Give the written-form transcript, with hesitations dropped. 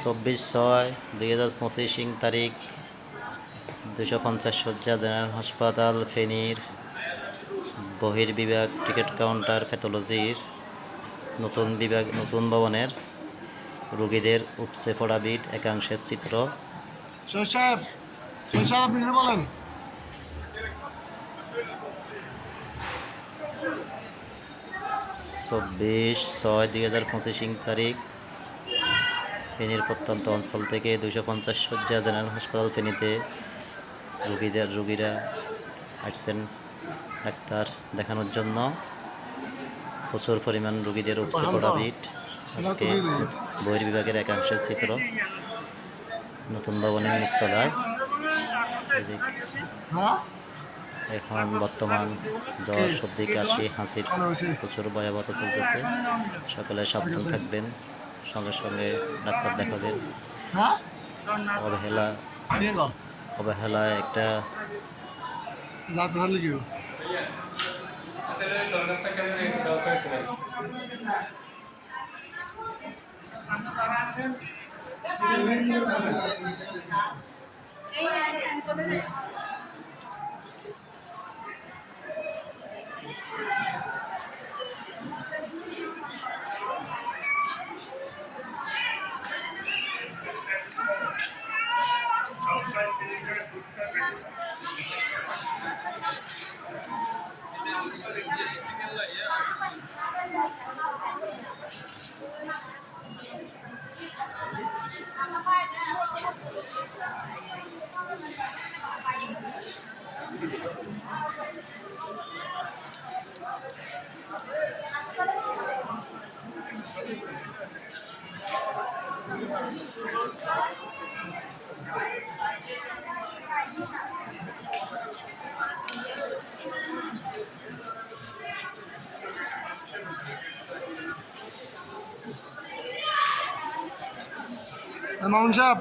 24/6/2025 তারিখ 250 শয্যা জেনারেল হাসপাতাল ফেনীর বহির্বিভাগ টিকিট কাউন্টার প্যাথোলজির নতুন ভবনের রোগীদের উপচে পড়া ভিড় একাংশের চিত্র। বলেন 24/6/2025 তারিখ ফেনীর প্রত্যন্ত অঞ্চল থেকে 250 শয্যা জেনারেল হাসপাতাল ফেনীতে রোগীরা আসছেন ডাক্তার দেখানোর জন্য। প্রচুর পরিমাণ রোগীদের উপচে পড়া ভিড়। আজকে বহির্বিভাগের একাংশের চিত্র নতুন ভবনের নিচতলায়। এখন বর্তমান জ্বর, সর্দি, কাশি, হাঁচির প্রচুর ভয়াবহতা চলতেছে। সকলে সাবধান থাকবেন, সঙ্গে সঙ্গে ডাক্তার দেখাবেন। অবহেলা একটা মামুন সাহেব